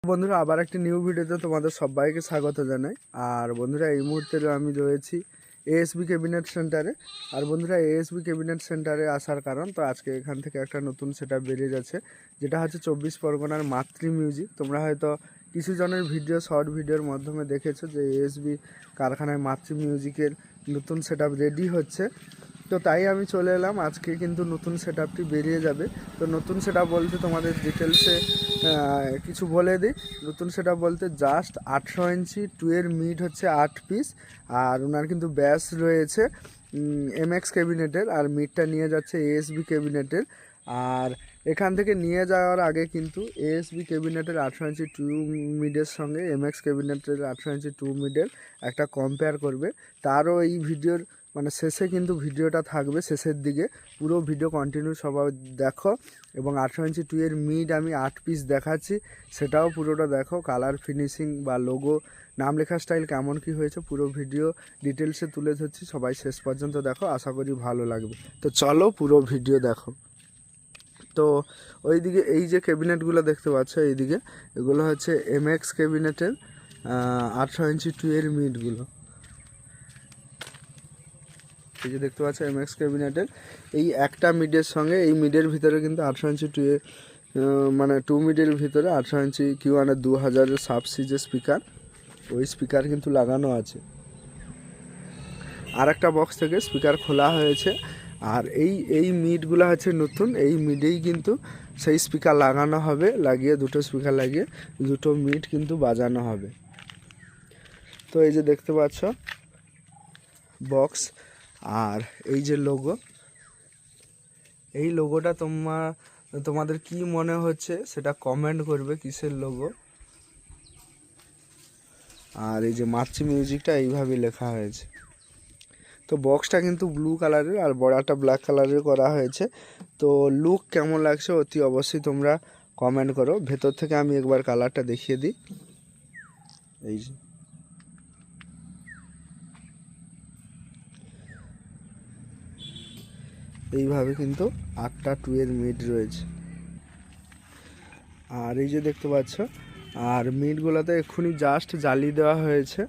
বন্ধুরা আবার একটি নিউ ভিডিওতে তোমাদের সবাইকে স্বাগত জানাই। আর বন্ধুরা এই মুহূর্তে আমি রয়েছি এএসবি ক্যাবিনেট সেন্টারে। আর বন্ধুরা এএসবি ক্যাবিনেট সেন্টারে আসার কারণ তো আজকে এখান থেকে একটা নতুন সেটআপ বেরিয়ে যাচ্ছে, যেটা হচ্ছে 24 পরগনার মাতৃ মিউজিক। তোমরা হয়তো কিছু জনের ভিডিও শর্ট ভিডিওর মাধ্যমে দেখেছো যে এএসবি কারখানায় মাতৃ মিউজিকের নতুন সেটআপ রেডি হচ্ছে। তো তাই আমি চলে এলাম, আজকে কিন্তু নতুন সেটআপটি বেরিয়ে যাবে। তো নতুন সেটআপ বলতে তোমাদের ডিটেলসে কিছু বলে দিই। নতুন সেটআপ বলতে জাস্ট 800 ইঞ্চি টুয়ের মিড হচ্ছে 8 পিস। আর ওনার কিন্তু ব্যাস রয়েছে এমএক্স ক্যাবিনেটের, আর মিডটা নিয়ে যাচ্ছে এএসবি ক্যাবিনেটের। আর এখান থেকে নিয়ে যাওয়ার আগে কিন্তু এএসবি ক্যাবিনেটের 800 ইঞ্চি টু মিডের সঙ্গে এমএক্স ক্যাবিনেটের 800 ইঞ্চি টু মিডের একটা কম্পেয়ার করবে। তারও এই ভিডিওর শেষে কিন্তু ভিডিওটা থাকবে, শেষের দিকে পুরো ভিডিও কন্টিনিউ সবাই দেখো। এবং 800 ইঞ্চি টুয়ের মিড আমি 8 পিস দেখাচ্ছি, সেটাও পুরোটা দেখো। কালার ফিনিশিং বা লোগো নাম লেখার স্টাইল কেমন কি হয়েছে পুরো ভিডিও ডিটেলসে তুলে ধরছি, সবাই শেষ পর্যন্ত দেখো, আশা করি ভালো লাগবে। তো চলো পুরো ভিডিও দেখো। তো ওইদিকে এই যে ক্যাবিনেটগুলো দেখতে পাচ্ছ, এইদিকে এগুলো হচ্ছে এমএক্স ক্যাবিনেটের 800 ইঞ্চি টুয়ের মিডগুলো। এই যে দেখতে পাচ্ছ এমএক্স ক্যাবিনেটের এই একটা মিডের সঙ্গে এই মিডের ভিতরে কিন্তু 800 ইঞ্চি টুয়ে মানে টু মিডের ভিতরে 800 ইঞ্চি কিউ1 2000 সাবসি যে স্পিকার, ওই স্পিকার কিন্তু লাগানো আছে। আর একটা বক্স থেকে স্পিকার খোলা হয়েছে। আর এই মিডগুলো হচ্ছে নতুন, এই মিডেই কিন্তু সেই স্পিকার লাগানো হবে, লাগিয়ে দুটো স্পিকার লাগিয়ে দুটো মিড কিন্তু বাজানো হবে। তো এই যে দেখতে পাচ্ছ বক্স, আর এই যে লোগো, এই লোগোটা তোমাদের কি মনে হচ্ছে সেটা কমেন্ট করবে, কিসের লোগো। আর এই যে মাতৃ মিউজিকটা এইভাবেই লেখা হয়েছে। তো বক্সটা কিন্তু ব্লু কালারের আর বড়াটা ব্ল্যাক কালারের করা হয়েছে। তো লুক কেমন লাগছে অতি অবশ্যই তোমরা কমেন্ট করো। ভেতর থেকে আমি একবার কালারটা দেখিয়ে দিই। এই যে এইভাবে কিন্তু 8টা টুয়ের মিড রয়েছে। আর এই যে দেখতে পাচ্ছ, আর মিটগুলোতে এক্ষুনি জাস্ট জ্বালিয়ে দেওয়া হয়েছে,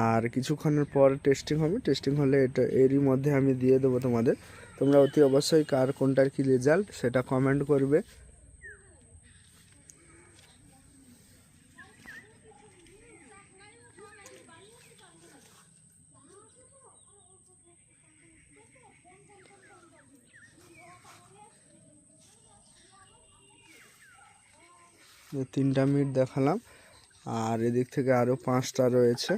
আর কিছুক্ষণের পর টেস্টিং হবে। টেস্টিং হলে এটা এরই মধ্যে আমি দিয়ে দেবো তোমাদের। তোমরা অতি অবশ্যই কার কোনটার কি রেজাল্ট সেটা কমেন্ট করবে। তিনটা মিট দেখালাম, আর এদিক থেকে আরও 5টা রয়েছে।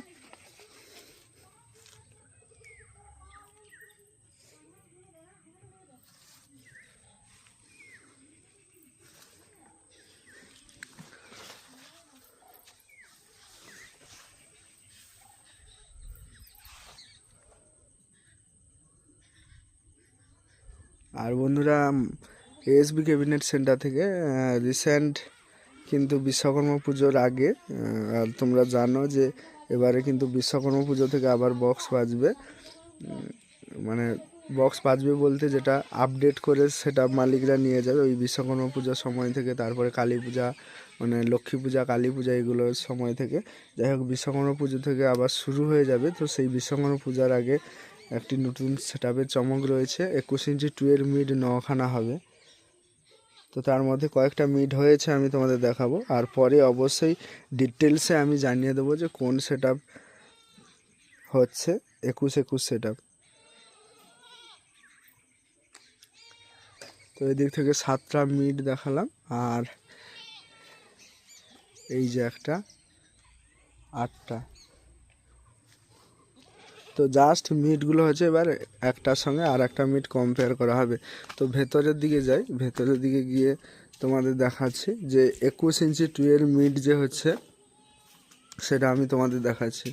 আর বন্ধুরা এএসবি ক্যাবিনেট সেন্টার থেকে রিসেন্ট কিন্তু বিশ্বকর্মা পুজোর আগে, আর তোমরা জানো যে এবারে কিন্তু বিশ্বকর্মা পুজো থেকে আবার বক্স বাজবে। মানে বক্স বাজবে বলতে যেটা আপডেট করে সেটা মালিকরা নিয়ে যাবে ওই বিশ্বকর্মা পূজার সময় থেকে। তারপরে কালী পূজা মানে লক্ষ্মী পূজা কালী পূজা এগুলোর সময় থেকে, যাই হোক বিশ্বকর্মা পুজো থেকে আবার শুরু হয়ে যাবে। তো সেই বিশ্বকর্মা পূজার আগে একটি নতুন সেটআপের চমক রয়েছে। 21 ইঞ্চি টুয়ের মিড 9খানা হবে। তো তার মধ্যে কয়েকটা মিড হয়েছে, আমি তোমাদের দেখাবো। আর পরে অবশ্যই ডিটেলসে আমি জানিয়ে দেবো যে কোন সেটআপ হচ্ছে 21 সেটআপ। তো এদিক থেকে 7টা মিড দেখালাম, আর এই যে একটা 8টা। তো জাস্ট মিটগুলো হচ্ছে এবার একটার সঙ্গে আর একটা মিট কম্পেয়ার করা হবে। তো ভেতরের দিকে যাই, ভেতরের দিকে গিয়ে তোমাদের দেখাচ্ছি যে 21 ইঞ্চি টুয়ের মিট যে হচ্ছে সেটা আমি তোমাদের দেখাচ্ছি।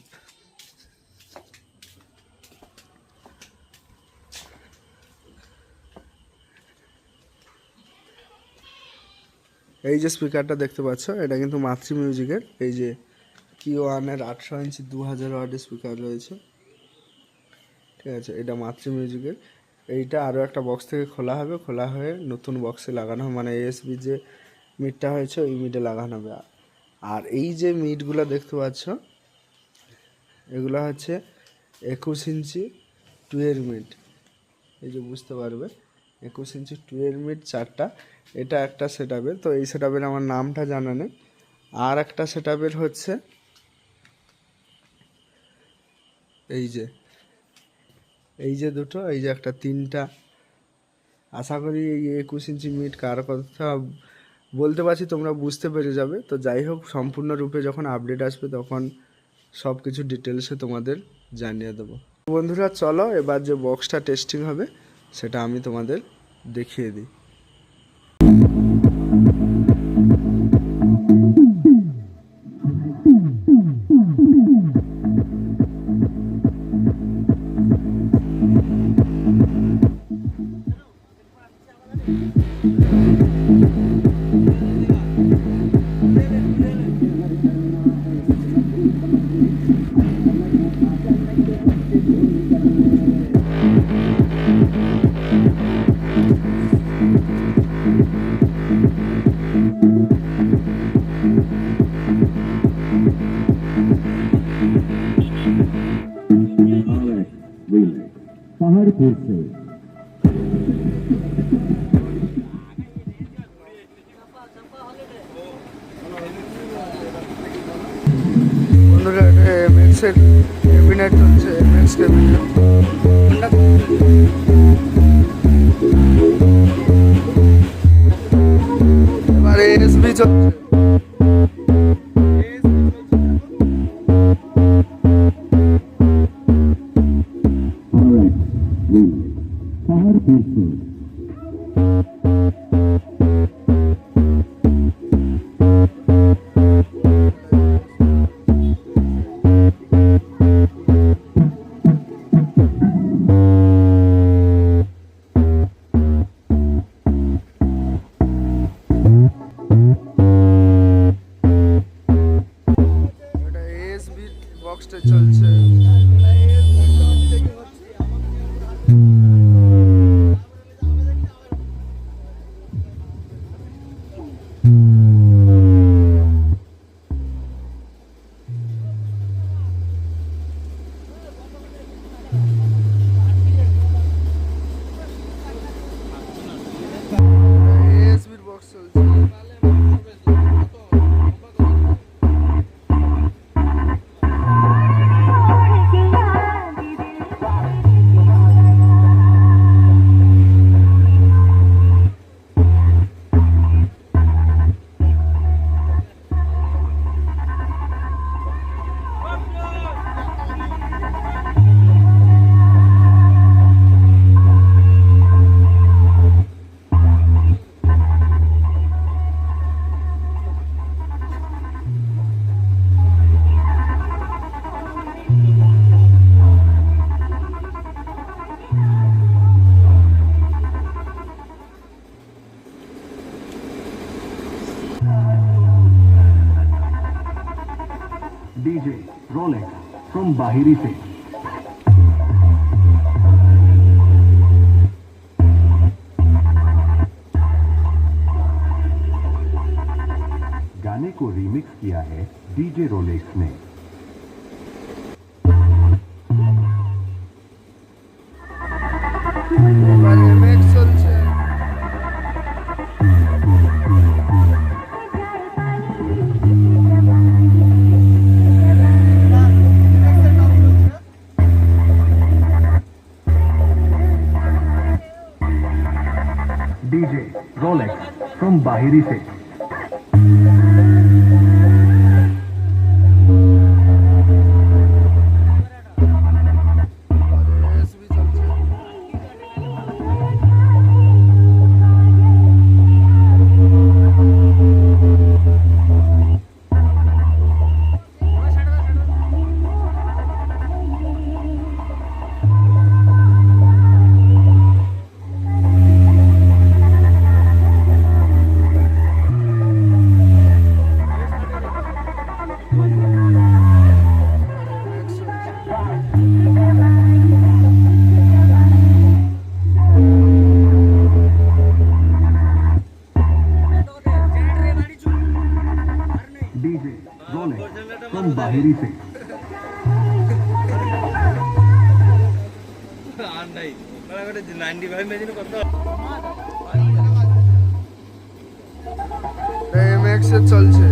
এই যে স্পিকারটা দেখতে পাচ্ছ, এটা কিন্তু মাতৃ মিউজিকের। এই যে কিউ1 800 ইঞ্চি 2000 ওয়াটের স্পিকার রয়েছে, ঠিক আছে। এটা মাতৃ মিউজিকের। এইটা আরও একটা বক্স থেকে খোলা হবে, খোলা হয়ে নতুন বক্সে লাগানো হবে, মানে এএসবি যে মিটটা হয়েছে ওই মিটে লাগানো হবে। আর এই যে মিটগুলো দেখতে পাচ্ছ এগুলো হচ্ছে 21 ইঞ্চি 2 মিট, এই যে বুঝতে পারবে 21 ইঞ্চি 2 মিট 4টা, এটা একটা সেট আপের। তো এই সেট আপের আমার নামটা জানা নেই। আর একটা সেট আপের হচ্ছে এই যে দুটো, এই যে একটা 3টা। আশা করি এই 21 ইঞ্চি মিট কার কথা বলতে পারছি তোমরা বুঝতে পেরে যাবে। তো যাই হোক, সম্পূর্ণরূপে যখন আপডেট আসবে তখন সব কিছু ডিটেলসে তোমাদের জানিয়ে দেবো। বন্ধুরা চলো এবার যে বক্সটা টেস্টিং হবে সেটা আমি তোমাদের দেখিয়ে দিই। पहाड़पुर से বন্ধুরা এটা এমএক্সের ক্যাবিনেট হচ্ছে, এমএক্স ক্যাবিনেট। এবারে এসবি চলছে। पहाड़पुर से এটা এসবি বক্সটা চলছে। এসবির বক্স চলছে। DJ Rolex from Bahiri से गाने को रीमिक्स किया है DJ Rolex ने। এবারে এমএক্স চলছে। DJ Rolex from Bahiri से এসবি চলছে। Rolex from Bahiri से এমএক্স এ চলছে।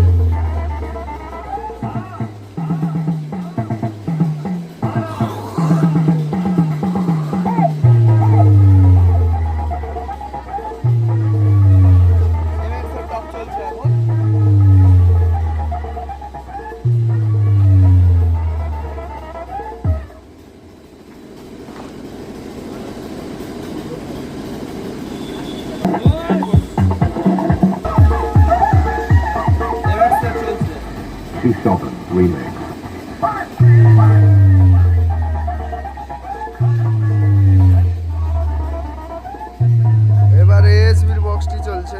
TikTok remix এবার এএসবির বক্সটি চলছে।